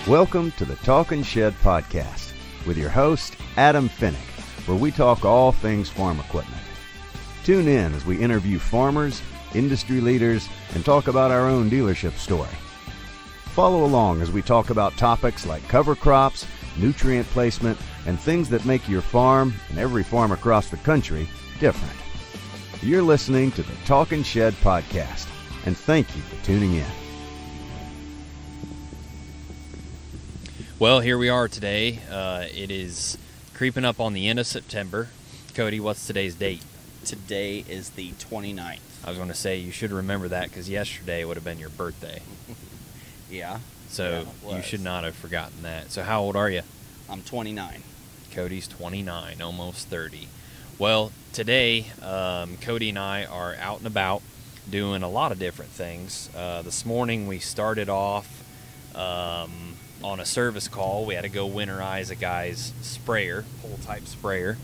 Welcome to the Talkin' Shed Podcast with your host, Adam Fenney, where we talk all things farm equipment. Tune in as we interview farmers, industry leaders, and talk about our own dealership story. Follow along as we talk about topics like cover crops, nutrient placement, and things that make your farm and every farm across the country different. You're listening to the Talkin' Shed Podcast, and thank you for tuning in. Well, here we are today. It is creeping up on the end of September. Cody, what's today's date? Today is the 29th. I was going to say you should remember that because yesterday would have been your birthday. Yeah. So you should not have forgotten that. So how old are you? I'm 29. Cody's 29, almost 30. Well, today Cody and I are out and about doing a lot of different things. This morning we started off on a service call. We had to go winterize a guy's sprayer, pull type sprayer,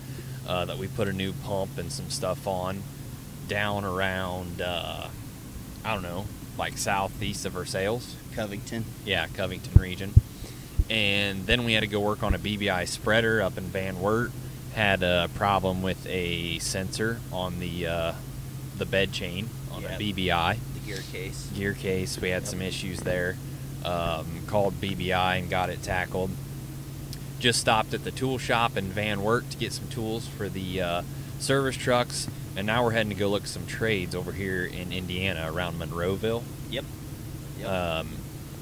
that we put a new pump and some stuff on down around, I don't know, like southeast of Versailles. Covington. Yeah, Covington region. And then we had to go work on a BBI spreader up in Van Wert. Had a problem with a sensor on the bed chain on a BBI. The gear case. Gear case. We had some issues there. Called BBI and got it tackled. Just stopped at the tool shop in Van Wert to get some tools for the service trucks, and now we're heading to go look at some trades over here in Indiana around Monroeville. Yep.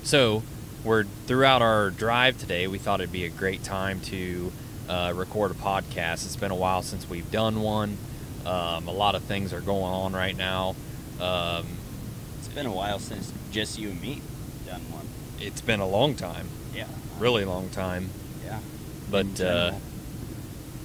So we're throughout our drive today. We thought it'd be a great time to record a podcast. It's been a while since we've done one. A lot of things are going on right now. It's been a while since just you and me done one. It's been a long time. Yeah. Really long time. Yeah. But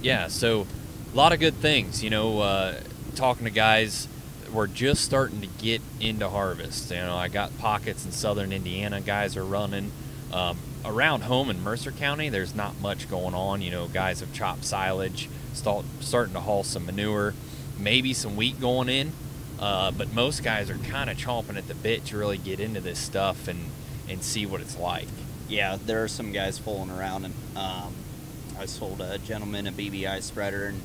yeah, so a lot of good things. You know, talking to guys, we're just starting to get into harvest. You know, I got pockets in southern Indiana. Guys are running. Around home in Mercer County, there's not much going on. You know, guys have chopped silage, starting to haul some manure, maybe some wheat going in. But most guys are kind of chomping at the bit to really get into this stuff and see what it's like. Yeah, there are some guys fooling around, and I sold a gentleman a BBI spreader, and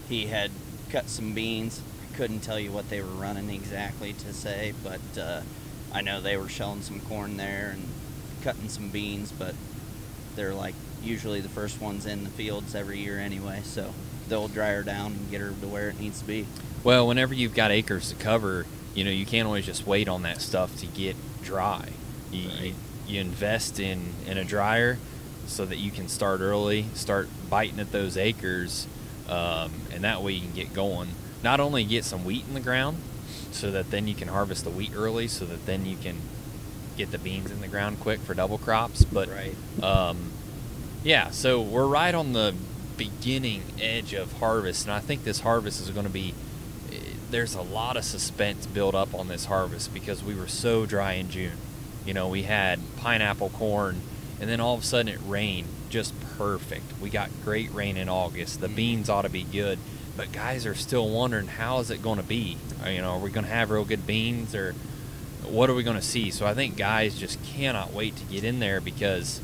he had cut some beans. I couldn't tell you what they were running exactly to say, but I know they were shelling some corn there and cutting some beans, but they're like usually the first ones in the fields every year anyway, so they'll dry her down and get her to where it needs to be. Well, whenever you've got acres to cover, you know, you can't always just wait on that stuff to get dry. You invest in a dryer so that you can start early, start biting at those acres, and that way you can get going. Not only get some wheat in the ground so that then you can harvest the wheat early so that then you can get the beans in the ground quick for double crops, but yeah, so we're right on the beginning edge of harvest, and I think this harvest is going to be, there's a lot of suspense built up on this harvest because we were so dry in June. You know, we had pineapple corn, and then all of a sudden it rained just perfect. We got great rain in August. The beans ought to be good, but guys are still wondering, how is it going to be? You know, are we going to have real good beans, or what are we going to see? So I think guys just cannot wait to get in there because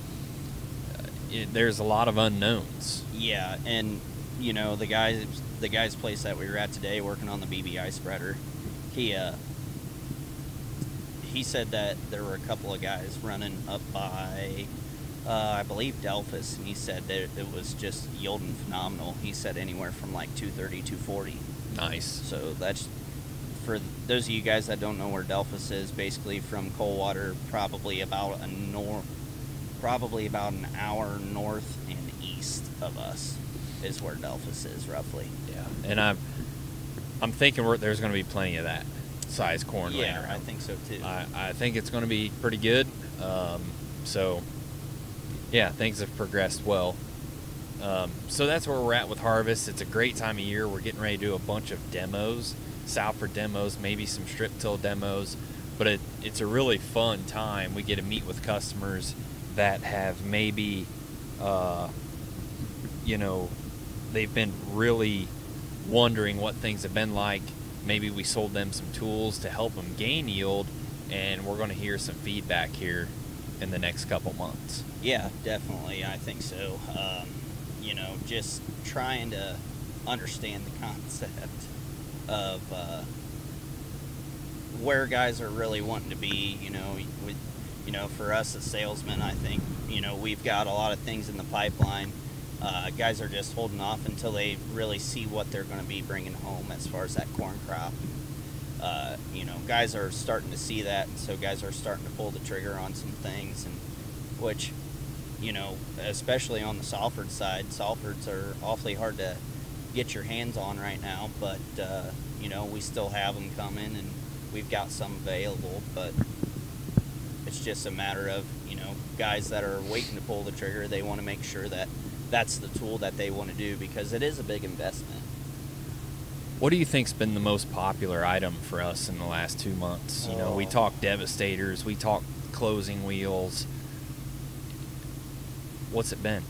there's a lot of unknowns. Yeah, and you know, the guy's place that we were at today working on the BBI spreader, he said that there were a couple of guys running up by, I believe, Delphus, and he said that it was just yielding phenomenal. He said anywhere from like 230, 240. Nice. So that's, for those of you guys that don't know where Delphus is, basically from Coldwater, probably about an hour north and east of us is where Delphus is, roughly. Yeah, and I'm thinking there's going to be plenty of that size corn. Yeah, I think so too. I think it's going to be pretty good. So yeah, things have progressed well. So that's where we're at with harvest. It's a great time of year. We're getting ready to do a bunch of demos, Salford demos, maybe some strip till demos, but it's a really fun time. We get to meet with customers that have maybe, you know, they've been really wondering what things have been like. Maybe we sold them some tools to help them gain yield, and we're going to hear some feedback here in the next couple months. Yeah, definitely. I think so. You know, just trying to understand the concept of where guys are really wanting to be. You know, for us as salesmen, I think, you know, we've got a lot of things in the pipeline. Guys are just holding off until they really see what they're going to be bringing home as far as that corn crop. You know, guys are starting to see that, and so guys are starting to pull the trigger on some things, and which, you know, especially on the Salford side, Salfords are awfully hard to get your hands on right now, but, you know, we still have them coming, and we've got some available, but it's just a matter of, you know, guys that are waiting to pull the trigger, they want to make sure that that's the tool that they want to do, because it is a big investment. What do you think's been the most popular item for us in the last 2 months? You know, we talk Devastators, we talk closing wheels. What's it been?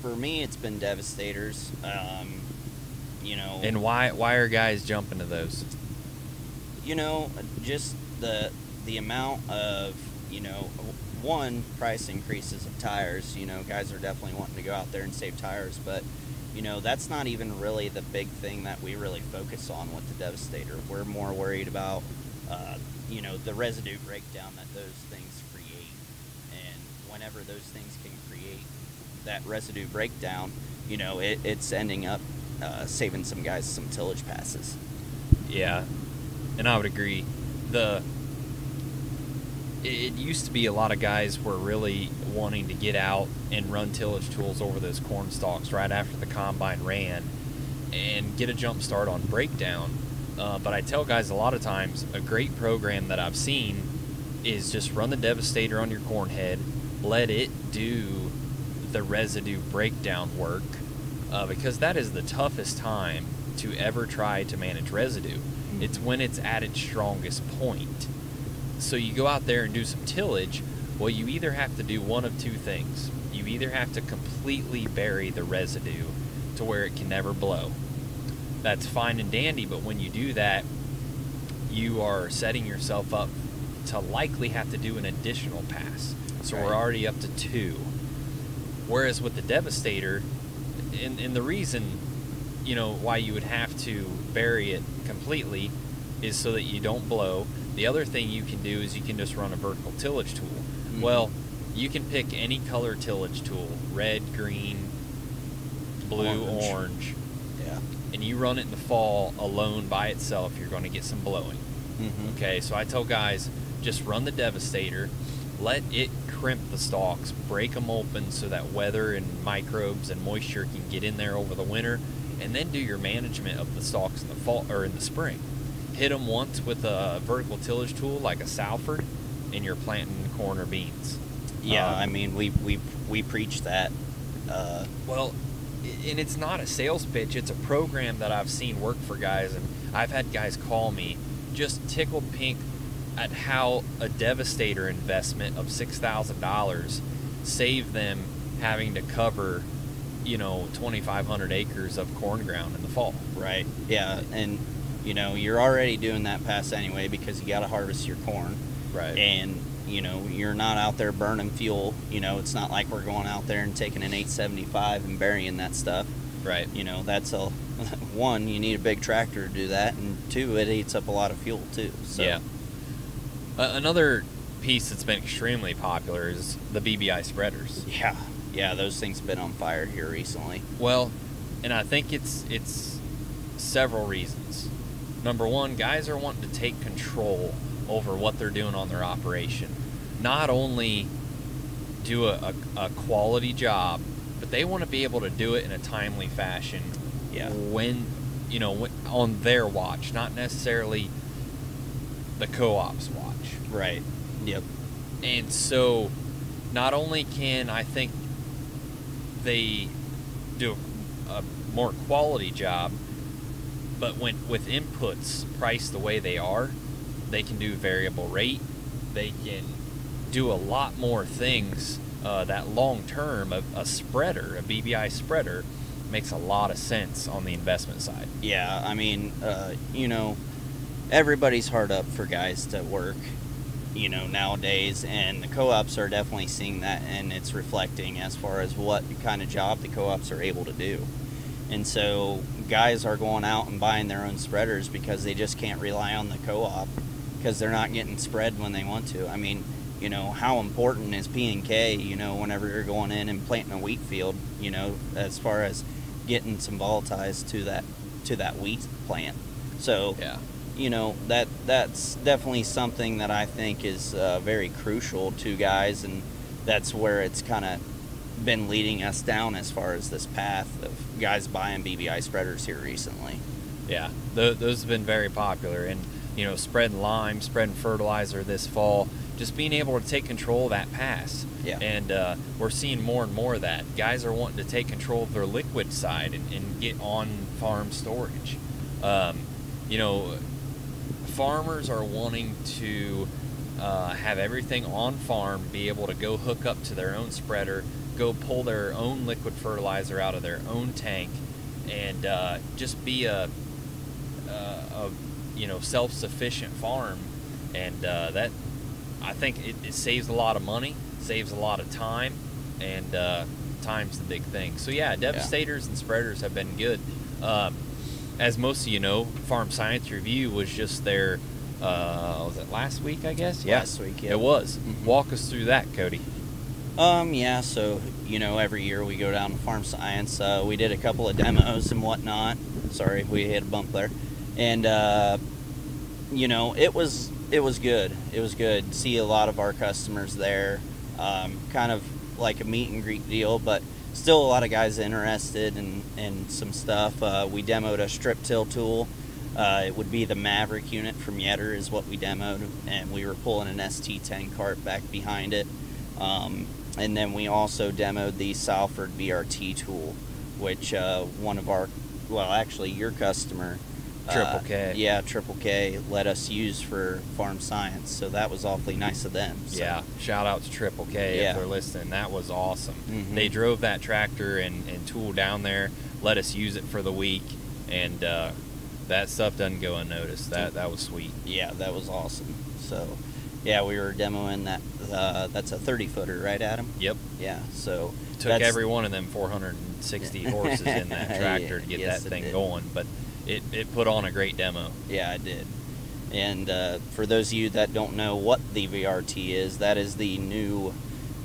For me, it's been Devastators. You know, and why are guys jumping to those? You know, just the amount of, you know, one, price increases of tires. You know, guys are definitely wanting to go out there and save tires, but, you know, that's not even really the big thing that we really focus on with the Devastator. We're more worried about, you know, the residue breakdown that those things create. And whenever those things can create that residue breakdown, you know, it's ending up saving some guys some tillage passes. Yeah, and I would agree. It used to be a lot of guys were really wanting to get out and run tillage tools over those corn stalks right after the combine ran and get a jump start on breakdown. But I tell guys a lot of times, a great program that I've seen is just run the Devastator on your corn head, let it do the residue breakdown work, because that is the toughest time to ever try to manage residue. It's when it's at its strongest point. So you go out there and do some tillage, well, you either have to do one of two things. You either have to completely bury the residue to where it can never blow. That's fine and dandy, but when you do that, you are setting yourself up to likely have to do an additional pass. So we're already up to 2. Whereas with the Devastator, and the reason, you know, why you would have to bury it completely is so that you don't blow. The other thing you can do is you can just run a vertical tillage tool. Mm-hmm. Well, you can pick any color tillage tool, red, green, blue, orange. Yeah. And you run it in the fall alone by itself, you're going to get some blowing. Mm-hmm. Okay, so I tell guys, just run the Devastator, let it crimp the stalks, break them open so that weather and microbes and moisture can get in there over the winter, and then do your management of the stalks in the fall or in the spring. Hit them once with a vertical tillage tool like a Salford, and you're planting corn or beans. Yeah, I mean, we preach that. Well, and it's not a sales pitch. It's a program that I've seen work for guys, and I've had guys call me just tickled pink at how a Devastator investment of $6,000 saved them having to cover, you know, 2,500 acres of corn ground in the fall. Right. Yeah, and you know, you're already doing that pass anyway because you got to harvest your corn. Right. And, you know, you're not out there burning fuel. You know, it's not like we're going out there and taking an 875 and burying that stuff. Right. You know, that's one, you need a big tractor to do that, and 2, it eats up a lot of fuel too. So. Yeah. Another piece that's been extremely popular is the BBI spreaders. Yeah. Yeah, those things have been on fire here recently. Well, and I think it's several reasons. Number one, guys are wanting to take control over what they're doing on their operation. Not only do a quality job, but they want to be able to do it in a timely fashion. Yeah. When, you know, on their watch, not necessarily the co-op's watch. Right. Yep. And so, not only can I think they do a more quality job, but with inputs priced the way they are, they can do variable rate. They can do a lot more things that long term. A spreader, a BBI spreader, makes a lot of sense on the investment side. Yeah, I mean, you know, everybody's hard up for guys to work. nowadays, and the co-ops are definitely seeing that, and it's reflecting as far as what kind of job the co-ops are able to do. And so guys are going out and buying their own spreaders because they just can't rely on the co-op, because they're not getting spread when they want to. I mean, how important is P&K, whenever you're going in and planting a wheat field, as far as getting some volatiles to that wheat plant. So, yeah. That's definitely something that I think is very crucial to guys, and that's where it's kind of been leading us down as far as this path of guys buying BBI spreaders here recently. Yeah, those have been very popular, and spreading lime, spreading fertilizer this fall, just being able to take control of that pass. Yeah. And we're seeing more and more of that. Guys are wanting to take control of their liquid side and get on farm storage. Farmers are wanting to have everything on farm, be able to go hook up to their own spreader, go pull their own liquid fertilizer out of their own tank, and just be a self-sufficient farm. And that, I think it saves a lot of money, saves a lot of time, and time's the big thing. So yeah, Devastators and spreaders have been good. As most of you know, Farm Science Review was just there, was it last week, I guess? Yeah. Last week, yeah. It was. Mm-hmm. Walk us through that, Cody. Yeah, so, every year we go down to Farm Science. We did a couple of demos and whatnot. Sorry, we hit a bump there. And, it was good. It was good. See a lot of our customers there. Kind of like a meet and greet deal, but still a lot of guys interested in some stuff. We demoed a strip till tool. It would be the Maverick unit from Yetter is what we demoed, and we were pulling an ST10 cart back behind it. And then we also demoed the Salford BRT tool, which your customer, Triple K. Yeah, Triple K let us use for Farm Science, so that was awfully nice of them. So. Yeah, shout out to Triple K if they're listening. That was awesome. Mm-hmm. They drove that tractor and tool down there, let us use it for the week, and that stuff doesn't go unnoticed. That was sweet. Yeah, that was awesome. So, yeah, we were demoing that. That's a 30-footer, right, Adam? Yep. Yeah, so took every one of them 460 horses in that tractor to get that thing going, but it put on a great demo. Yeah, it did. And for those of you that don't know what the VRT is, that is the new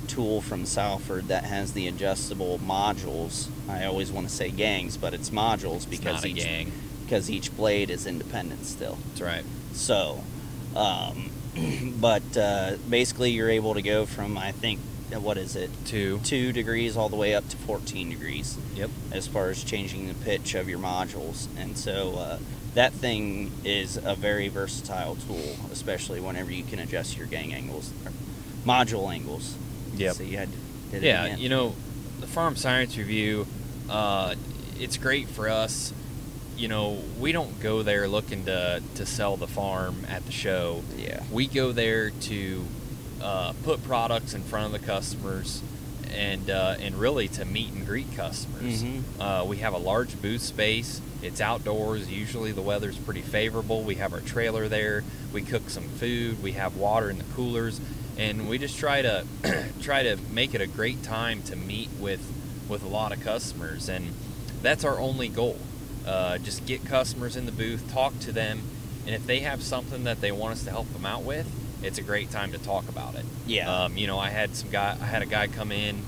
tool from Salford that has the adjustable modules. I always want to say gangs, but it's modules because because each blade is independent still. That's right. So, but basically you're able to go from, I think, what is it? 2 degrees all the way up to 14 degrees. Yep. As far as changing the pitch of your modules. And so that thing is a very versatile tool, especially whenever you can adjust your gang angles, or module angles. Yep. So you had did it yeah, again. The Farm Science Review, it's great for us. We don't go there looking to sell the farm at the show. Yeah. We go there to put products in front of the customers and really to meet and greet customers. Mm-hmm. We have a large booth space. It's outdoors. Usually the weather's pretty favorable. We have our trailer there. We cook some food. We have water in the coolers, and we just try to make it a great time to meet with a lot of customers, and that's our only goal. Just get customers in the booth, talk to them, and if they have something that they want us to help them out with, it's a great time to talk about it. Yeah. I had a guy come in,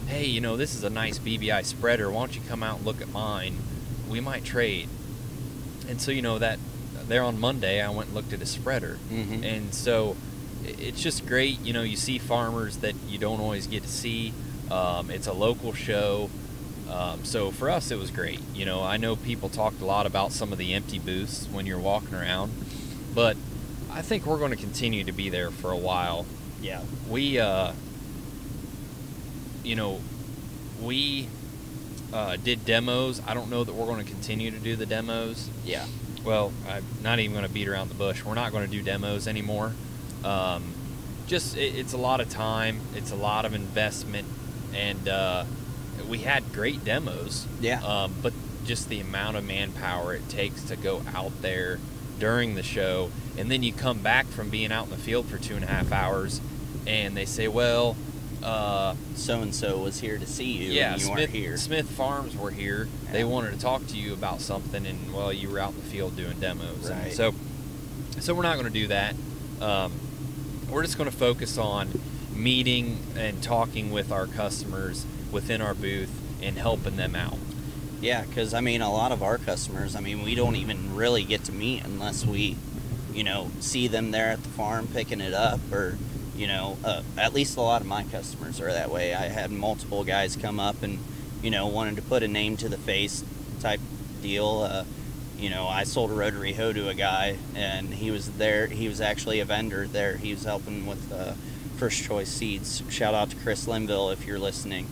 hey, this is a nice BBI spreader. Why don't you come out and look at mine? We might trade. And so, that there on Monday, I went and looked at a spreader. Mm-hmm. And so it's just great. You see farmers that you don't always get to see. It's a local show. So for us, it was great. I know people talked a lot about some of the empty booths when you're walking around, but I think we're going to continue to be there for a while. Yeah. We did demos. I don't know that we're going to continue to do the demos. Yeah. Well, I'm not even going to beat around the bush. We're not going to do demos anymore. It's a lot of time. It's a lot of investment, and we had great demos. Yeah. But just the amount of manpower it takes to go out there during the show, and then you come back from being out in the field for 2.5 hours, and they say, well, so-and-so was here to see you, yeah, and you weren't here. Smith Farms were here. Yeah. They wanted to talk to you about something, and, well, you were out in the field doing demos. Right. So we're not going to do that. We're just going to focus on meeting and talking with our customers within our booth and helping them out. Yeah, because, I mean, a lot of our customers, I mean, we don't even really get to meet unless we, you know, see them there at the farm picking it up, or, you know, at least a lot of my customers are that way. I had multiple guys come up and, you know, wanted to put a name to the face type deal. You know, I sold a rotary hoe to a guy, and he was there. He was actually a vendor there. He was helping with First Choice Seeds. Shout out to Chris Linville if you're listening.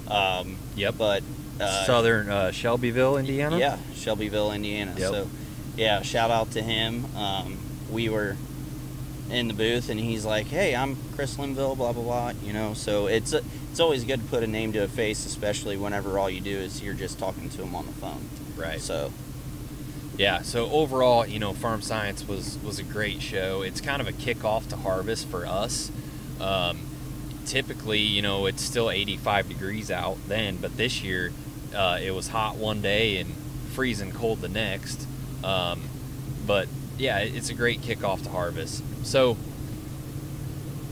Yep. But Southern Shelbyville, Indiana? Yeah, Shelbyville, Indiana. Yep. So, yeah, shout out to him. We were in the booth, and he's like, hey, I'm Chris Linville, blah, blah, blah, you know. So it's always good to put a name to a face, especially whenever all you do is you're just talking to him on the phone. Right. So, yeah, so overall, you know, Farm Science was a great show. It's kind of a kickoff to harvest for us. Typically, you know, it's still 85 degrees out then, but this year it was hot one day and freezing cold the next. But yeah, it's a great kickoff to harvest. So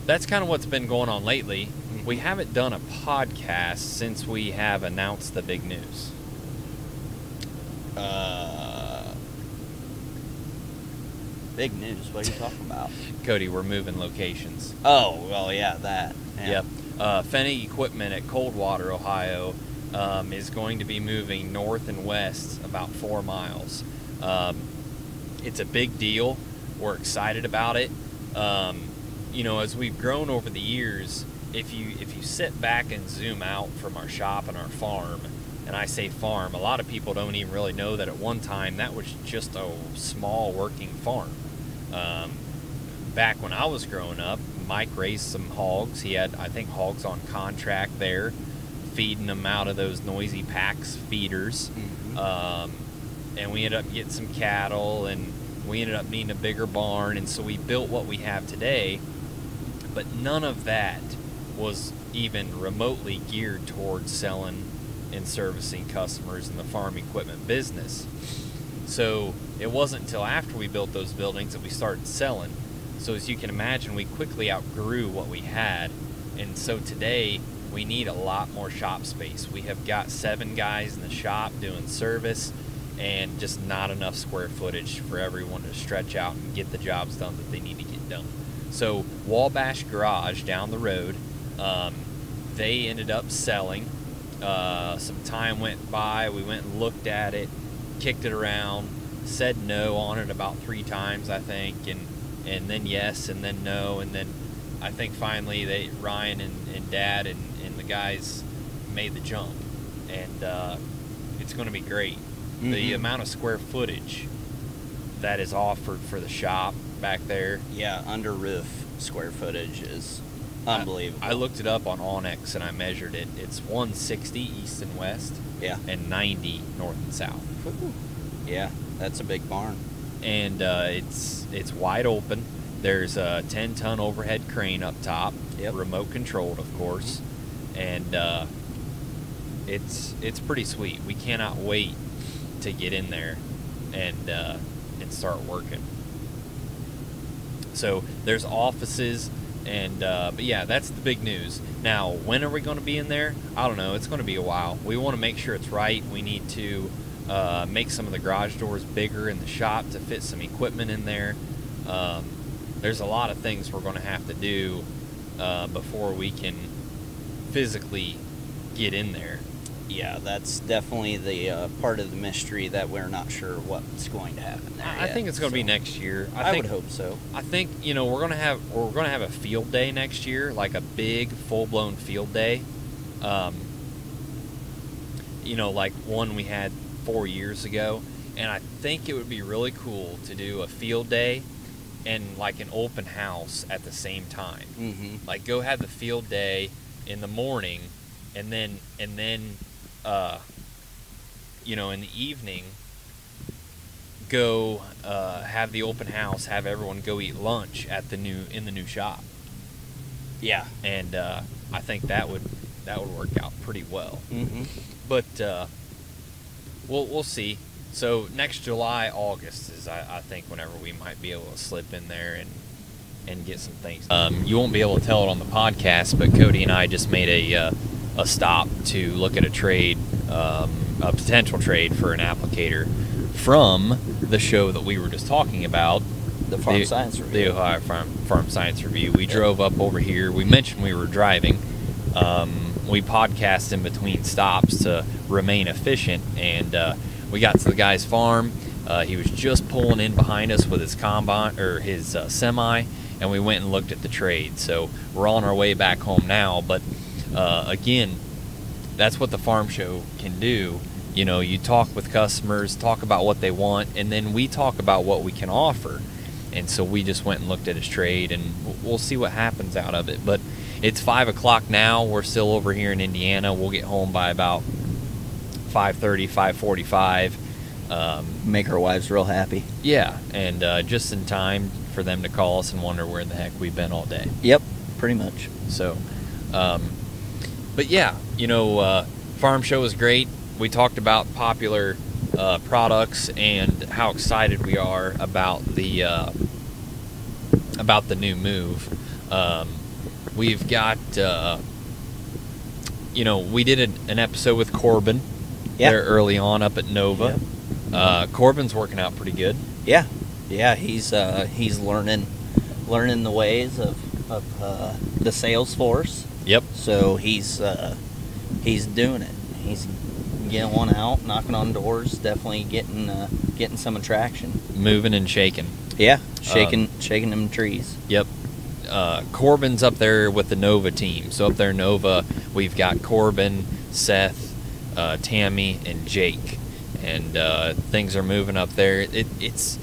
that's kind of what's been going on lately. We haven't done a podcast since we have announced the big news. Big news. What are you talking about? Cody, we're moving locations. Oh, well, yeah, that. Yeah. Yep. Fenney Equipment at Coldwater, Ohio, is going to be moving north and west about 4 miles. It's a big deal. We're excited about it. You know, as we've grown over the years, if you sit back and zoom out from our shop and our farm, and I say farm, a lot of people don't even really know that at one time that was just a small working farm. Back when I was growing up, Mike raised some hogs. He had, I think, hogs on contract there, feeding them out of those noisy Pax feeders. Mm-hmm. And we ended up getting some cattle, and we ended up needing a bigger barn, and so we built what we have today. But none of that was even remotely geared towards selling and servicing customers in the farm equipment business. So it wasn't until after we built those buildings that we started selling. So as you can imagine, we quickly outgrew what we had. And so today we need a lot more shop space. We have got 7 guys in the shop doing service, and just not enough square footage for everyone to stretch out and get the jobs done that they need to get done. So Wabash Garage down the road, they ended up selling. Some time went by, we went and looked at it, kicked it around, said no on it about 3 times, I think, and then yes, and then no, and then I think finally Ryan and Dad and the guys made the jump, and it's going to be great. Mm-hmm. The amount of square footage that is offered for the shop back there. Yeah, under roof square footage is unbelievable. I looked it up on Onyx and I measured it. It's 160 east and west. Yeah. And 90 north and south. Ooh. Yeah, that's a big barn. And it's wide open. There's a 10-ton overhead crane up top. Yep. Remote controlled, of course. And it's pretty sweet. We cannot wait to get in there and start working. So there's offices. And but yeah, that's the big news. Now, when are we going to be in there? I don't know. It's going to be a while. We want to make sure it's right. We need to make some of the garage doors bigger in the shop to fit some equipment in there. There's a lot of things we're going to have to do before we can physically get in there. Yeah, that's definitely the part of the mystery that we're not sure what's going to happen there. I think it's going to be next year. I would hope so. I think, you know, we're going to have a field day next year, like a big full-blown field day. You know, like one we had 4 years ago, and I think it would be really cool to do a field day and like an open house at the same time. Mm-hmm. Like go have the field day in the morning, and then you know, in the evening go have the open house, have everyone go eat lunch at the new shop. Yeah. And I think that would work out pretty well. Mm-hmm. But we'll see. So next July, August is I think whenever we might be able to slip in there and get some things. You won't be able to tell it on the podcast, but Cody and I just made a stop to look at a trade, a potential trade for an applicator from the show that we were just talking about, The Farm Science Review. The Ohio Farm Science Review. We drove up over here. We mentioned we were driving. We podcast in between stops to remain efficient, and we got to the guy's farm. He was just pulling in behind us with his combine or his semi, and we went and looked at the trade. So we're on our way back home now. But again, that's what the farm show can do. You know, you talk with customers, talk about what they want, and then we talk about what we can offer. And so we just went and looked at his trade, and we'll see what happens out of it. But it's 5 o'clock now. We're still over here in Indiana. We'll get home by about 5:30, 5:45. Make our wives real happy. Yeah, and just in time for them to call us and wonder where the heck we've been all day. Yep, pretty much. So, but yeah, you know, farm show was great. We talked about popular products and how excited we are about the new move. We've got, you know, we did an episode with Corbin there early on up at Nova. Yep. Corbin's working out pretty good. Yeah, he's learning the ways of the sales force. Yep. So he's doing it. He's getting one out, knocking on doors, definitely getting some attraction. Moving and shaking. Yeah, shaking them trees. Yep. Corbin's up there with the Nova team. So up there in Nova, we've got Corbin, Seth, Tammy, and Jake. And things are moving up there. It's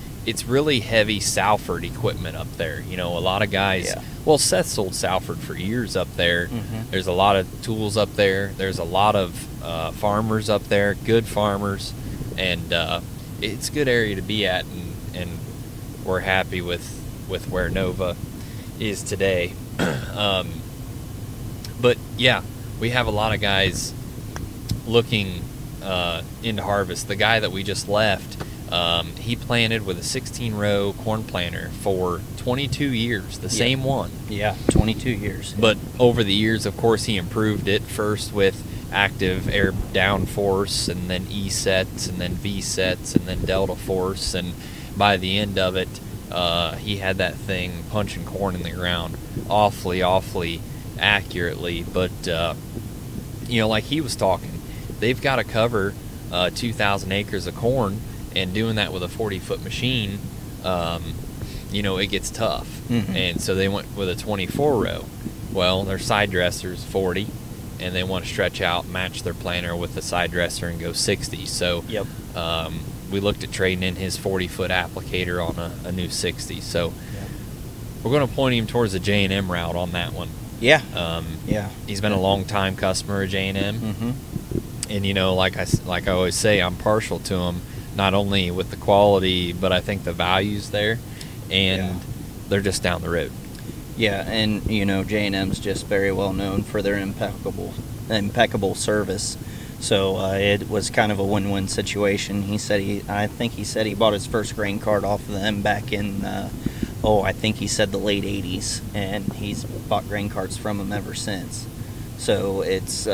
really heavy Salford equipment up there. You know, a lot of guys. Yeah. Well, Seth sold Salford for years up there. Mm-hmm. There's a lot of tools up there. There's a lot of farmers up there, good farmers, and it's a good area to be at. And we're happy with where Nova is today. But yeah, we have a lot of guys looking into harvest. The guy that we just left, he planted with a 16-row corn planter for 22 years, the same one. Yeah, 22 years. But over the years, of course, he improved it, first with active air down force, and then E sets, and then V sets, and then delta force, and by the end of it, he had that thing punching corn in the ground awfully accurately. But you know, like he was talking, they've got to cover 2,000 acres of corn, and doing that with a 40-foot machine, you know, it gets tough. Mm-hmm. And so they went with a 24-row. Well, their side dresser's 40, and they want to stretch out, match their planter with the side dresser and go 60. So yep. We looked at trading in his 40-foot applicator on a new 60. So we're going to point him towards the J&M route on that one. Yeah. He's been a long-time customer of J&M. Mm-hmm. And, you know, like I always say, I'm partial to him, not only with the quality, but I think the value's there, and they're just down the road. Yeah, and, you know, J&M's just very well known for their impeccable service. So it was kind of a win-win situation. I think he said he bought his first grain cart off of them back in, I think he said the late 80s, and he's bought grain carts from them ever since. So it's,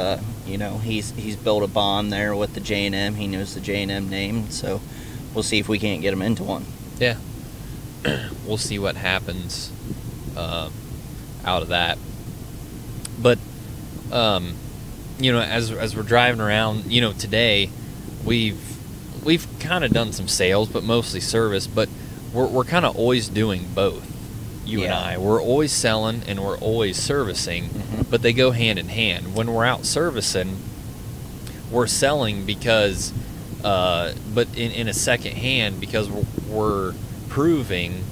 you know, he's built a bond there with the J&M. He knows the J&M name, so we'll see if we can't get him into one. Yeah. We'll see what happens out of that. But, you know, as we're driving around, you know, today we've kind of done some sales, but mostly service, but we're kind of always doing both. You and I, we're always selling and we're always servicing, but they go hand in hand. When we're out servicing, we're selling because, but in a second hand, because we're proving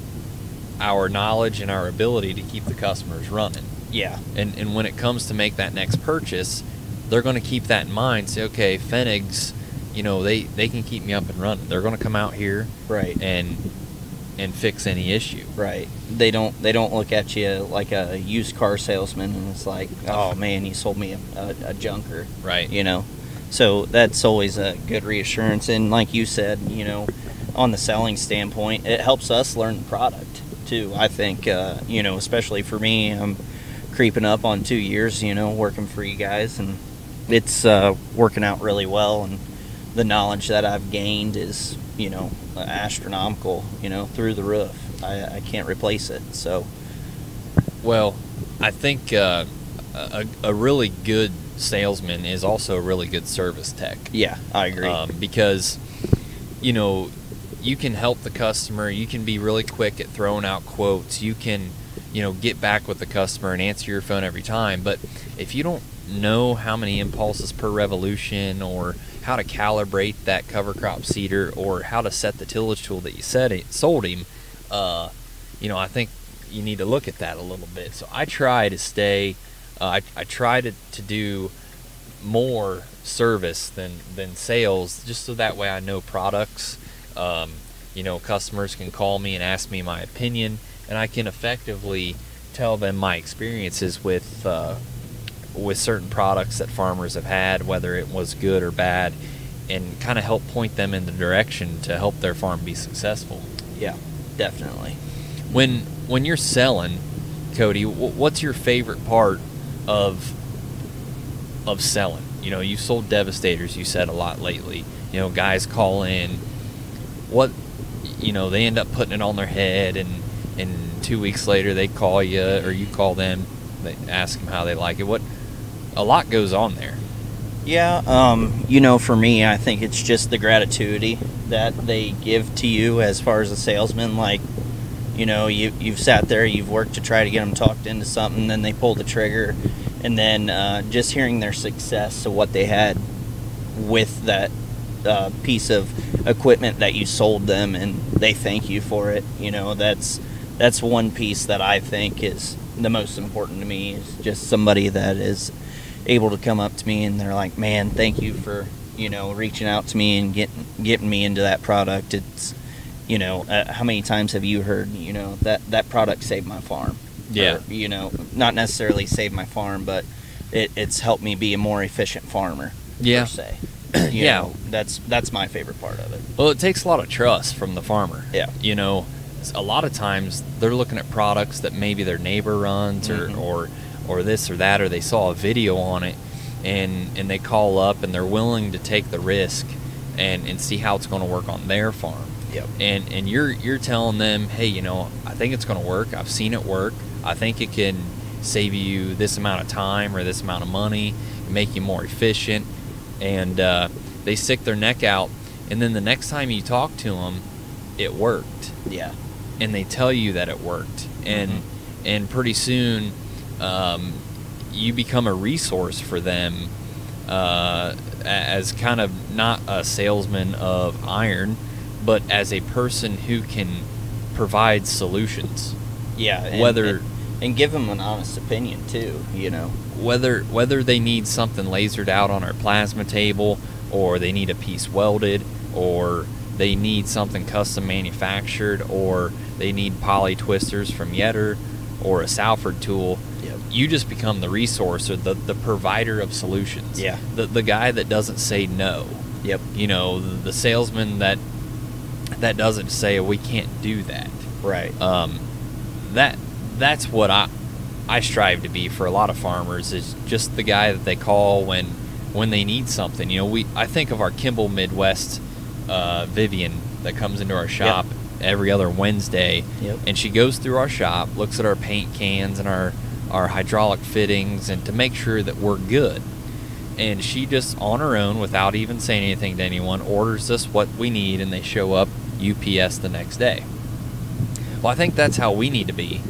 our knowledge and our ability to keep the customers running. Yeah. And when it comes to make that next purchase, they're going to keep that in mind. Say, okay, Fenney's, you know, they can keep me up and running. They're going to come out here, right, and fix any issue. Right. They don't look at you like a used car salesman and it's like, oh man, you sold me a junker. Right. You know. So that's always a good reassurance. And like you said, you know, on the selling standpoint, it helps us learn the product too. I think, you know, especially for me, I'm creeping up on 2 years, you know, working for you guys, and it's working out really well. And the knowledge that I've gained is, you know, astronomical, you know, through the roof. I can't replace it. So, well, I think a really good salesman is also a really good service tech. Yeah, I agree. Because, you know, you can help the customer. You can be really quick at throwing out quotes. You can, you know, get back with the customer and answer your phone every time. But if you don't know how many impulses per revolution, or how to calibrate that cover crop seeder, or how to set the tillage tool that you sold him, you know, I think you need to look at that a little bit. So I try to stay, I try to do more service than sales, just so that way I know products. You know, customers can call me and ask me my opinion, and I can effectively tell them my experiences with certain products that farmers have had, whether it was good or bad, and kind of help point them in the direction to help their farm be successful. Yeah, definitely. When you're selling, Cody, what's your favorite part of selling? You know, you sold Devastators, you said, a lot lately. You know, guys call in, what, you know, they end up putting it on their head, and 2 weeks later they call you, or you call them, they ask them how they like it. A lot goes on there. Yeah, you know, for me, I think it's just the gratitude that they give to you as far as a salesman. Like, you know, you've sat there, you've worked to try to get them talked into something, then they pull the trigger, and then just hearing their success of what they had with that piece of equipment that you sold them, and they thank you for it. You know, that's one piece that I think is the most important to me, is just somebody that is able to come up to me and they're like, man, thank you for, you know, reaching out to me and getting me into that product. It's, you know, how many times have you heard, you know, that product saved my farm? Yeah. Or, you know, not necessarily saved my farm, but it's helped me be a more efficient farmer, yeah, per se. Yeah. know, that's my favorite part of it. Well, it takes a lot of trust from the farmer. Yeah. You know, a lot of times they're looking at products that maybe their neighbor runs, or this or that, or they saw a video on it, and they call up and they're willing to take the risk and see how it's going to work on their farm. Yep. And you're telling them, hey, you know, I think it's going to work. I've seen it work. I think it can save you this amount of time or this amount of money, make you more efficient. And they stick their neck out, and then the next time you talk to them, it worked. Yeah. And they tell you that it worked, and pretty soon you become a resource for them, as kind of not a salesman of iron, but as a person who can provide solutions. Yeah. And give them an honest opinion too, you know. Whether they need something lasered out on our plasma table, or they need a piece welded, or they need something custom manufactured, or they need poly twisters from Yetter, or a Salford tool. Yep. You just become the resource, or the provider of solutions. Yeah. The guy that doesn't say no. Yep. You know, the salesman that doesn't say, we can't do that. Right. That's what I strive to be for a lot of farmers, is just the guy that they call when they need something. You know, I think of our Kimball Midwest Vivian that comes into our shop every other Wednesday, and she goes through our shop, looks at our paint cans and our hydraulic fittings, and to make sure that we're good. And she just, on her own, without even saying anything to anyone, orders us what we need, and they show up UPS the next day. Well, I think that's how we need to be.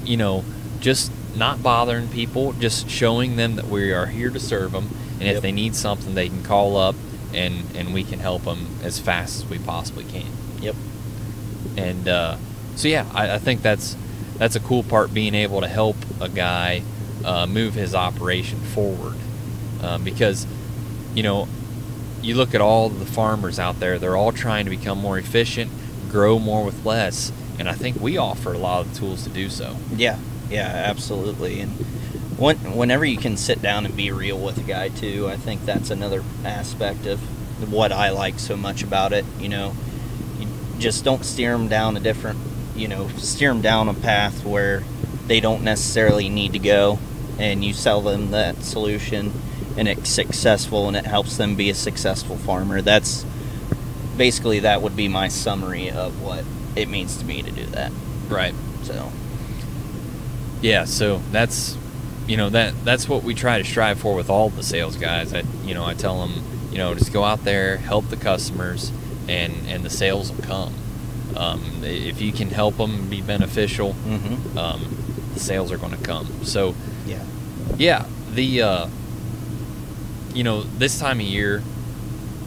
You know, just not bothering people, just showing them that we are here to serve them, and if they need something, they can call up, and we can help them as fast as we possibly can. Yep. And so yeah, I think that's a cool part, being able to help a guy move his operation forward, because, you know, you look at all the farmers out there, they're all trying to become more efficient, grow more with less, and I think we offer a lot of the tools to do so. Yeah, absolutely. And whenever you can sit down and be real with a guy too, I think that's another aspect of what I like so much about it. You just don't steer them down a path where they don't necessarily need to go, and you sell them that solution, and it's successful, and it helps them be a successful farmer. That's basically, that would be my summary of what it means to me to do that. Right. So yeah, so that's that's what we try to strive for with all the sales guys. I tell them, just go out there, help the customers, and the sales will come. If you can help them be beneficial, the sales are going to come. So this time of year,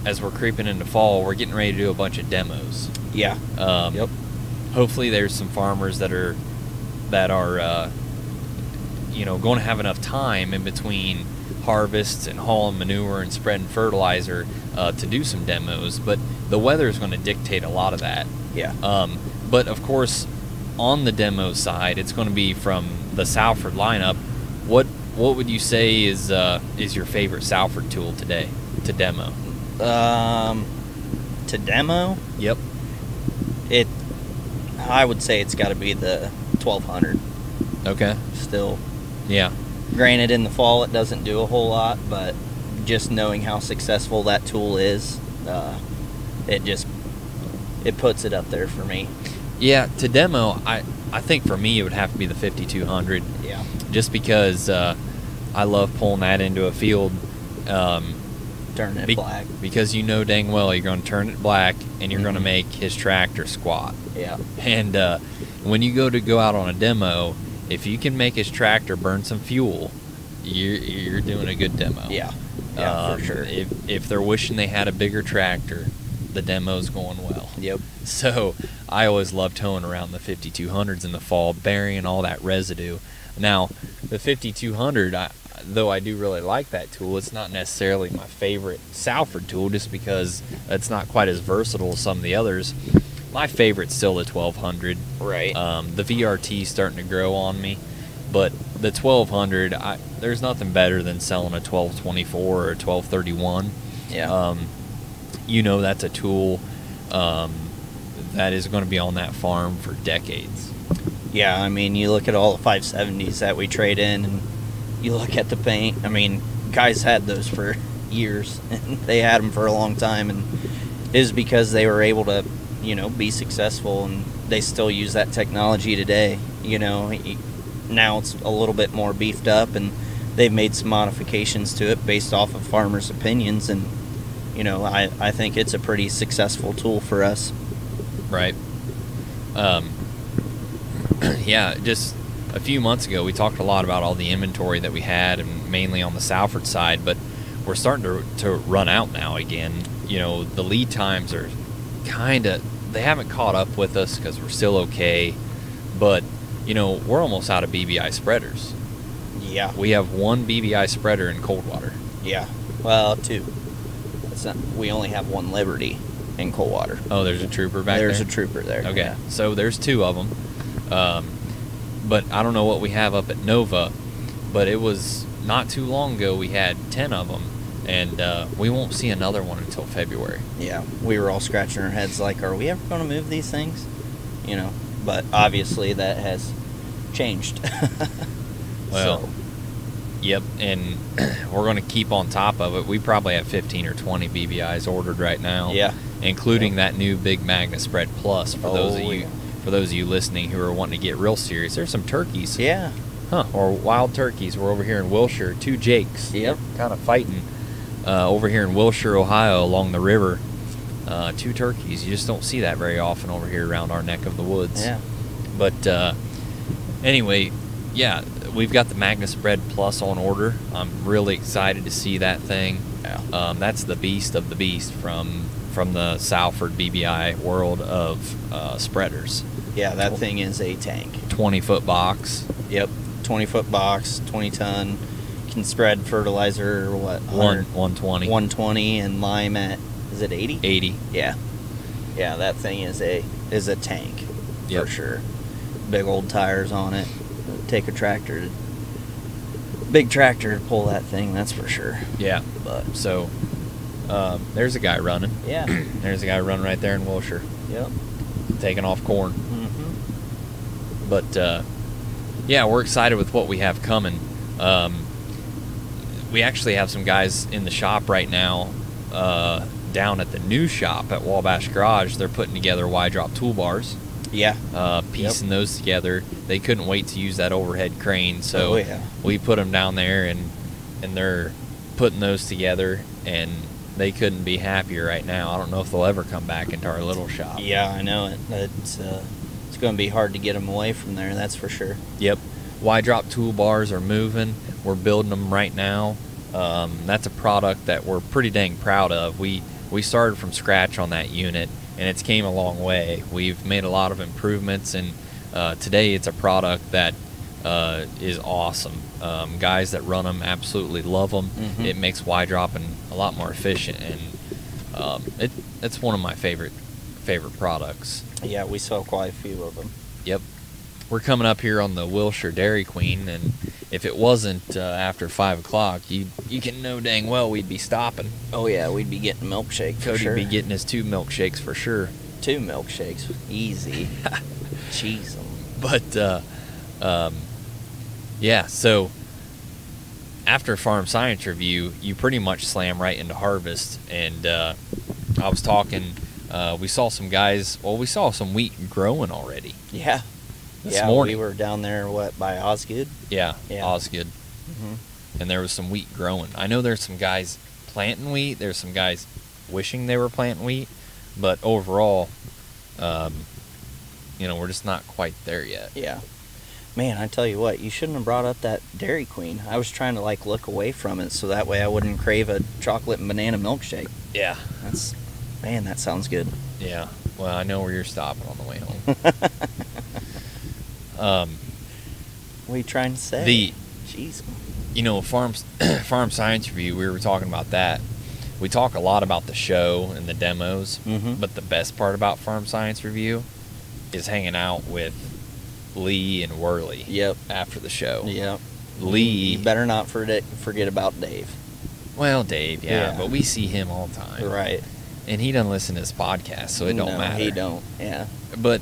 as we're creeping into fall, we're getting ready to do a bunch of demos. Yeah. Yep. Hopefully there's some farmers that are going to have enough time in between harvests and hauling manure and spreading fertilizer to do some demos, but the weather is going to dictate a lot of that. Yeah. But of course, on the demo side, it's going to be from the Salford lineup. What would you say is your favorite Salford tool today to demo? To demo? Yep. I would say it's got to be the 1200. Okay. Still. Yeah. Granted, in the fall it doesn't do a whole lot, but just knowing how successful that tool is, it puts it up there for me. Yeah, to demo, I think for me it would have to be the 5200. Yeah. Just because I love pulling that into a field. Turn it black. Because dang well you're going to turn it black and you're going to make his tractor squat. Yeah. And when you go out on a demo, if you can make his tractor burn some fuel, you're doing a good demo. Yeah. For sure. If they're wishing they had a bigger tractor, the demo's going well. Yep. So I always love towing around the 5200s in the fall, burying all that residue. Now, the 5200, though I do really like that tool, it's not necessarily my favorite Salford tool just because it's not quite as versatile as some of the others. My favorite's still the 1200. Right. The VRT's starting to grow on me, but the 1200, there's nothing better than selling a 1224 or a 1231. Yeah. That's a tool that is going to be on that farm for decades. Yeah, I mean, you look at all the 570s that we trade in, and you look at the paint. I mean, guys had those for years, and they had them for a long time, and it is because they were able to, be successful, and they still use that technology today. Now it's a little bit more beefed up, and they've made some modifications to it based off of farmers' opinions, and I think it's a pretty successful tool for us. Right. Yeah, just a few months ago we talked a lot about all the inventory that we had, and mainly on the Salford side, but we're starting to run out now again. The lead times are they haven't caught up with us because we're still okay, but we're almost out of BBI spreaders. Yeah. We have one BBI spreader in Coldwater. Yeah. Well, two. We only have one Liberty in Coldwater. Oh, there's a trooper back there? There's a trooper there. Okay. Yeah. So there's two of them. But I don't know what we have up at Nova, but it was not too long ago we had 10 of them, and we won't see another one until February. Yeah. We were all scratching our heads like, are we ever going to move these things? But obviously that has changed. Well, yep, and we're going to keep on top of it. We probably have 15 or 20 BBIs ordered right now. Yeah. Including that new Big Magnet Spread Plus for those of you for those of you listening who are wanting to get real serious. There's some turkeys. Yeah. Or wild turkeys. We're over here in Wilshire, two Jakes. Yep. Kind of fighting over here in Wilshire, Ohio, along the river. Two turkeys. You just don't see that very often over here around our neck of the woods. Yeah. But anyway, yeah, we've got the Magna Spread Plus on order. I'm really excited to see that thing. Yeah. That's the beast of the beast from the Salford BBI world of spreaders. Yeah, that thing is a tank. 20-foot box. Yep, 20-foot box, 20-ton can spread fertilizer or what? 120. 120 and lime at, is it 80? 80. Yeah. Yeah, that thing is a tank. Yep. For sure. Big old tires on it. Take a big tractor to pull that thing, that's for sure. Yeah. But so there's a guy running. yeah. There's a guy running right there in Wilshire, Yep. taking off corn. Mm-hmm. But yeah, we're excited with what we have coming. We actually have some guys in the shop right now, down at the new shop at Wabash Garage. They're putting together Y-drop toolbars. Yeah. Piecing those together. They couldn't wait to use that overhead crane, so we put them down there, and they're putting those together, and they couldn't be happier right now. I don't know if they'll ever come back into our little shop. Yeah, I know it. It's going to be hard to get them away from there, that's for sure. Yep. Y-drop toolbars are moving. We're building them right now. That's a product that we're pretty dang proud of. We started from scratch on that unit, and it's came a long way. We've made a lot of improvements, and today it's a product that is awesome. Guys that run them absolutely love them. Mm-hmm. It makes Y-dropping a lot more efficient, and it's one of my favorite products. Yeah, we sell quite a few of them. Yep. We're coming up here on the Wilshire Dairy Queen, and if it wasn't after 5 o'clock, you can know dang well we'd be stopping. Oh yeah, we'd be getting a milkshake for Cody'd sure. be getting his 2 milkshakes for sure. 2 milkshakes, easy. Jeez. But yeah, so after Farm Science Review, you pretty much slam right into harvest. And I was talking, we saw some guys. Well, we saw some wheat growing already. Yeah. This morning. We were down there, by Osgood? Yeah. Osgood. Mm-hmm. And there was some wheat growing. I know there's some guys planting wheat. There's some guys wishing they were planting wheat. But overall, we're just not quite there yet. Yeah. Man, I tell you what, you shouldn't have brought up that Dairy Queen. I was trying to, look away from it so that way I wouldn't crave a chocolate and banana milkshake. Yeah. Man, that sounds good. Yeah. Well, I know where you're stopping on the way home. What are you trying to say? Jeez. Farm Science Review, we were talking about that. We talk a lot about the show and the demos, Mm-hmm. but the best part about Farm Science Review is hanging out with Lee and Worley. Yep. After the show. Yep. Lee. You better not forget about Dave. Well, Dave, yeah, Yeah. but we see him all the time. Right. And he doesn't listen to this podcast, so it don't matter. He don't. Yeah. But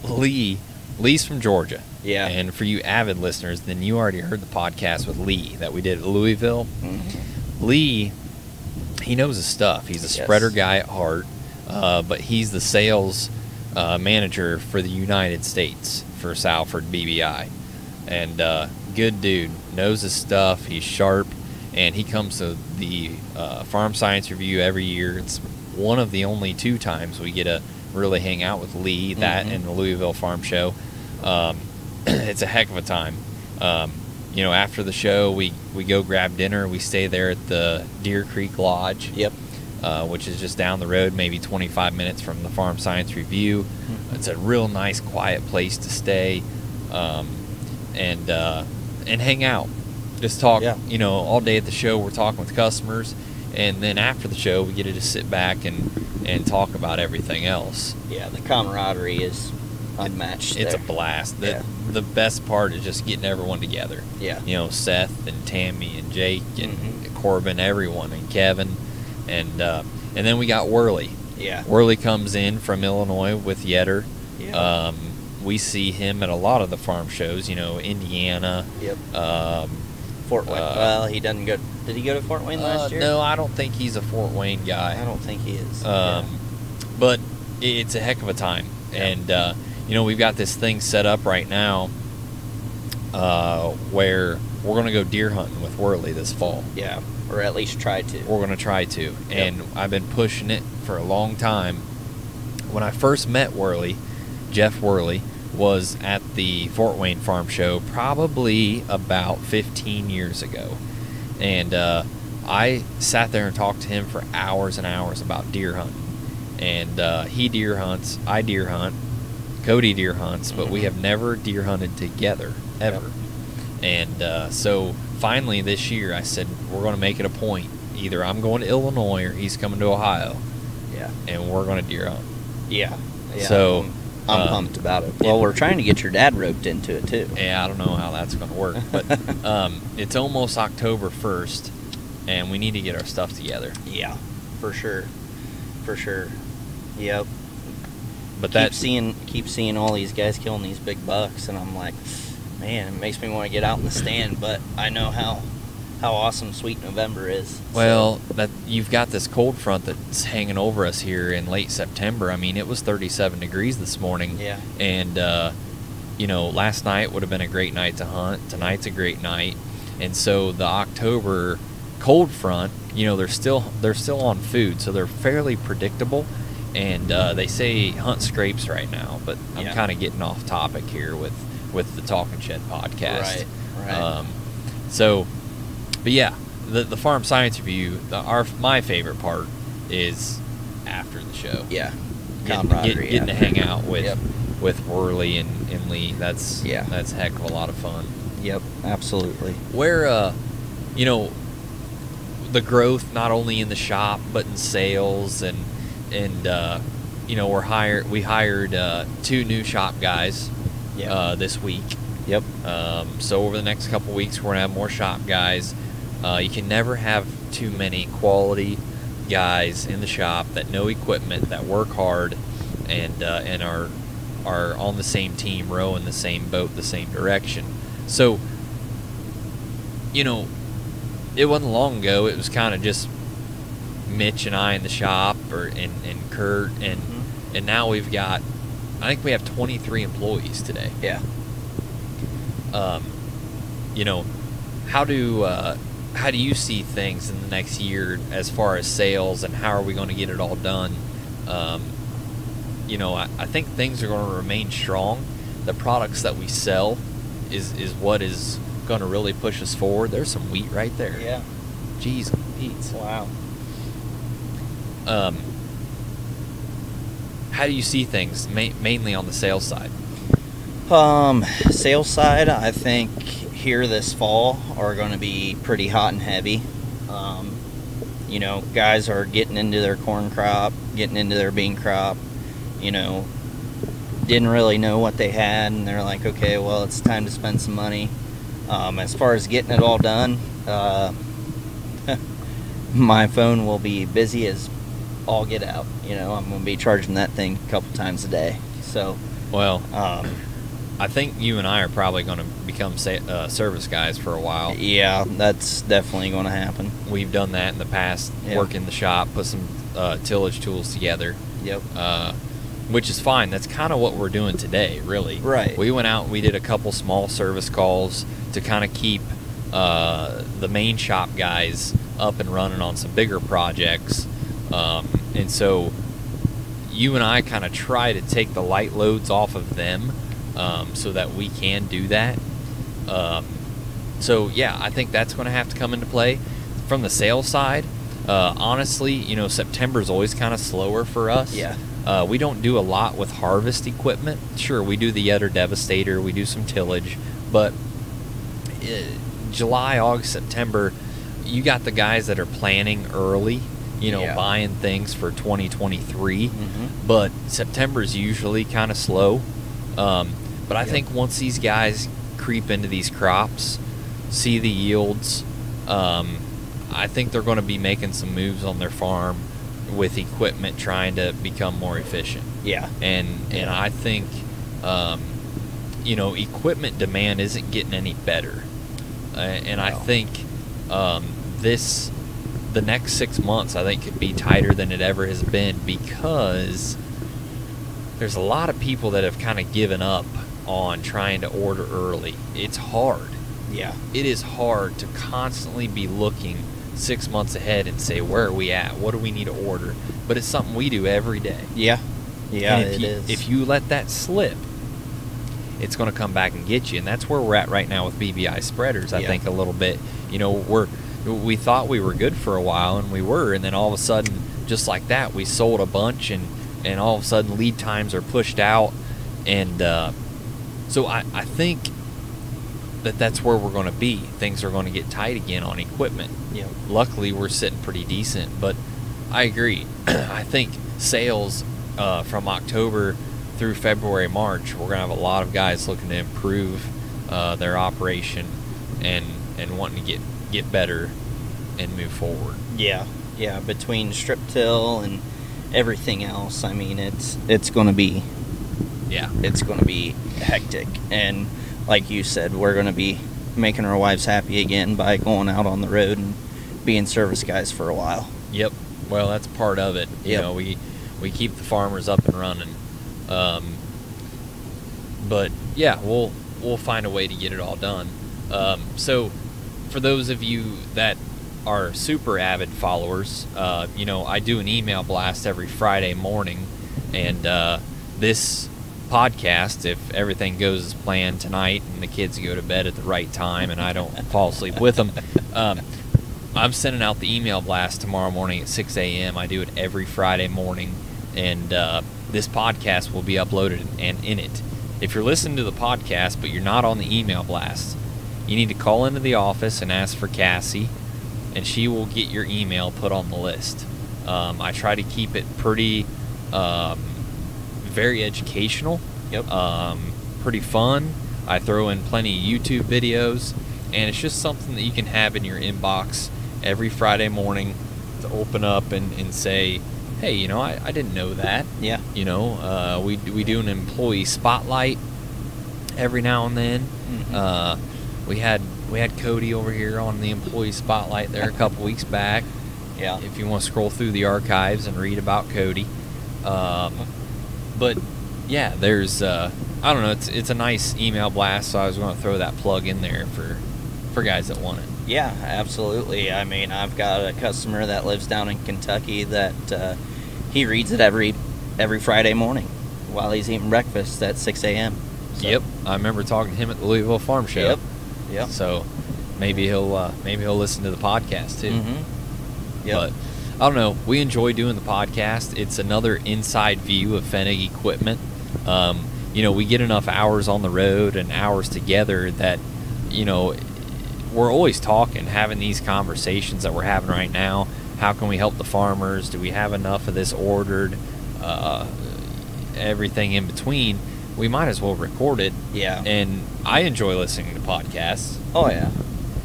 Lee's from Georgia. Yeah. And for you avid listeners, then you already heard the podcast with Lee that we did at Louisville. Mm-hmm. Lee, he knows his stuff. He's a spreader guy at heart, but he's the sales manager for the United States for Salford BBI. And good dude, knows his stuff. He's sharp, and he comes to the Farm Science Review every year. It's one of the only 2 times we get to really hang out with Lee, that Mm-hmm. and the Louisville Farm Show. It's a heck of a time. After the show, we go grab dinner. We stay there at the Deer Creek Lodge. Yep. Which is just down the road, maybe 25 minutes from the Farm Science Review. Mm-hmm. It's a real nice, quiet place to stay, and hang out. Just talk, all day at the show. We're talking with customers, and then after the show, we get to just sit back and talk about everything else. Yeah, the camaraderie is unmatched. It's there. a blast. Yeah. The best part is just getting everyone together. Yeah. Seth and Tammy and Jake and Mm-hmm. Corbin, everyone, and Kevin, and then we got Worley. Yeah. Worley comes in from Illinois with Yetter. Yeah. We see him at a lot of the farm shows, Indiana. Yep. Fort Wayne. Well, he doesn't go. Did he go to Fort Wayne last year? No, I don't think he's a Fort Wayne guy. I don't think he is. But it's a heck of a time. Yeah. And, we've got this thing set up right now where we're going to go deer hunting with Worley this fall. Yeah, or at least try to. We're going to try to. Yep. And I've been pushing it for a long time. When I first met Worley, Jeff Worley was at the Fort Wayne Farm Show probably about 15 years ago. And I sat there and talked to him for hours and hours about deer hunting. And he deer hunts, I deer hunt, Cody deer hunts, but we have never deer hunted together, ever. And so finally this year I said, we're going to make it a point. Either I'm going to Illinois or he's coming to Ohio. Yeah. And we're going to deer hunt. Yeah. So I'm pumped about it. Well, we're trying to get your dad roped into it too. Yeah, I don't know how that's going to work, but it's almost October 1st, and we need to get our stuff together. Yeah, for sure. Yep. But keep seeing all these guys killing these big bucks, and I'm like, man, it makes me want to get out in the stand. But I know how awesome Sweet November is. Well, that you've got this cold front that's hanging over us here in late September. I mean, it was 37 degrees this morning. Yeah. And last night would have been a great night to hunt. Tonight's a great night, and so the October cold front, they're still on food, so they're fairly predictable. And they say hunt scrapes right now, but I'm kind of getting off topic here with the Talking Shed podcast. Right. But yeah, the farm science review, my favorite part is after the show. Yeah. Getting to hang out with Worley and Lee. That's a heck of a lot of fun. Yep, absolutely. Where the growth not only in the shop but in sales and we hired 2 new shop guys this week. Yep. So over the next couple weeks we're gonna have more shop guys. You can never have too many quality guys in the shop that know equipment, that work hard, and are on the same team, rowing the same boat, the same direction. So it wasn't long ago. It was kind of just Mitch and I in the shop, and Kurt, and now I think we have 23 employees today. Yeah. How do you see things in the next year as far as sales, and how are we going to get it all done? I think things are going to remain strong. The products that we sell is what is going to really push us forward. There's some wheat right there. Yeah. Jeez, Pete. Wow. How do you see things mainly on the sales side? Sales side, I think here this fall are going to be pretty hot and heavy. Guys are getting into their corn crop, getting into their bean crop, didn't really know what they had, and they're like, okay, well, it's time to spend some money. As far as getting it all done, my phone will be busy as all get out. I'm going to be charging that thing a couple times a day. So, well, I think you and I are probably going to become service guys for a while. Yeah, that's definitely going to happen. We've done that in the past. Work in the shop, put some tillage tools together. Yep. Which is fine. That's kind of what we're doing today, really. Right. We went out and we did a couple small service calls to kind of keep the main shop guys up and running on some bigger projects. And so you and I kind of try to take the light loads off of them so that we can do that. So, yeah, I think that's going to have to come into play. From the sales side, honestly, September is always kind of slower for us. Yeah. We don't do a lot with harvest equipment. Sure, we do the Yetter Devastator, we do some tillage, but July, August, September, you got the guys that are planning early, buying things for 2023, but September is usually kind of slow. But I think once these guys creep into these crops, see the yields, I think they're going to be making some moves on their farm with equipment, trying to become more efficient. Yeah. And I think, equipment demand isn't getting any better. And I think the next 6 months, I think, could be tighter than it ever has been, because there's a lot of people that have kind of given up on trying to order early. It's hard. Yeah. It is hard to constantly be looking 6 months ahead and say, where are we at? What do we need to order? But it's something we do every day. Yeah. Yeah, and if you let that slip, it's going to come back and get you. And that's where we're at right now with BBI spreaders, I think, a little bit. We thought we were good for a while, and we were, and then all of a sudden, just like that, we sold a bunch, and all of a sudden lead times are pushed out. And so I think that's where we're going to be. Things are going to get tight again on equipment. Yep. Luckily, we're sitting pretty decent, but I agree. I think sales from October through February, March, we're going to have a lot of guys looking to improve their operation and wanting to get better and move forward. Yeah, between strip till and everything else, I mean, it's going to be hectic. And like you said, we're going to be making our wives happy again by going out on the road and being service guys for a while. Yep. Well, that's part of it. You know, we keep the farmers up and running. But yeah, we'll find a way to get it all done. So for those of you that are super avid followers, you know, I do an email blast every Friday morning, and this podcast, if everything goes as planned tonight and the kids go to bed at the right time and I don't fall asleep with them, I'm sending out the email blast tomorrow morning at 6 a.m. I do it every Friday morning, and this podcast will be uploaded and in it. If you're listening to the podcast but you're not on the email blast, you need to call into the office and ask for Cassie, and she will get your email put on the list. I try to keep it pretty very educational. Yep. Pretty fun. I throw in plenty of YouTube videos, and it's just something that you can have in your inbox every Friday morning to open up and say, hey, you know, I didn't know that. Yeah. You know, we do an employee spotlight every now and then. Mm-hmm. We had Cody over here on the employee spotlight there a couple weeks back. Yeah. If you want to scroll through the archives and read about Cody. But yeah, there's I don't know, it's a nice email blast, so I was going to throw that plug in there for guys that want it. Yeah, absolutely. I mean, I've got a customer that lives down in Kentucky that he reads it every Friday morning while he's eating breakfast at 6 a.m. So. Yep, I remember talking to him at the Louisville Farm Show. Yep. So maybe he'll listen to the podcast too. Mm-hmm. Yep. But I don't know. We enjoy doing the podcast. It's another inside view of Fenney equipment. You know, we get enough hours on the road and hours together that, you know, we're always talking, having these conversations that we're having right now. How can we help the farmers? Do we have enough of this ordered? Everything in between. We might as well record it. Yeah. And I enjoy listening to podcasts. Oh, yeah.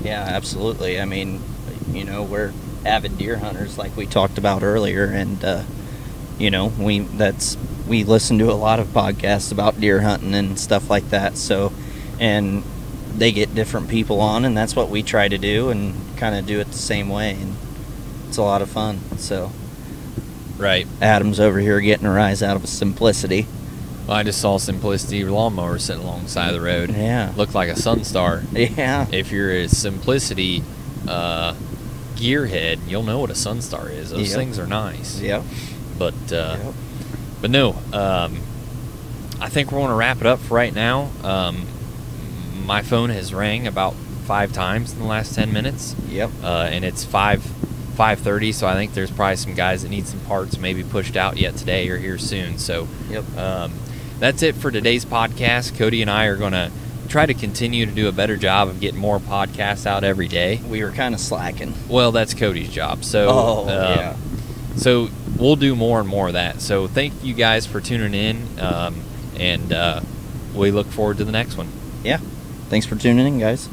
Yeah, absolutely. I mean, you know, we're avid deer hunters like we talked about earlier, and you know, we listen to a lot of podcasts about deer hunting and stuff like that. So, and they get different people on, and that's what we try to do, and kind of do it the same way, and it's a lot of fun. So right. Adam's over here getting a rise out of Simplicity. Well, I just saw Simplicity lawnmower sitting alongside the road. Yeah. Looked like a Sunstar. Yeah. If you're a Simplicity gearhead, you'll know what a Sunstar is. Those things are nice. Yep. But no, I think we're going to wrap it up for right now. My phone has rang about 5 times in the last 10 minutes. Yep. And it's 5:30, so I think there's probably some guys that need some parts maybe pushed out yet today or here soon. So yep. That's it for today's podcast. Cody and I are going to try to continue to do a better job of getting more podcasts out every day. We were kind of slacking. Well, that's Cody's job. So, yeah. So we'll do more and more of that. So thank you guys for tuning in, and we look forward to the next one. Yeah. Thanks for tuning in, guys.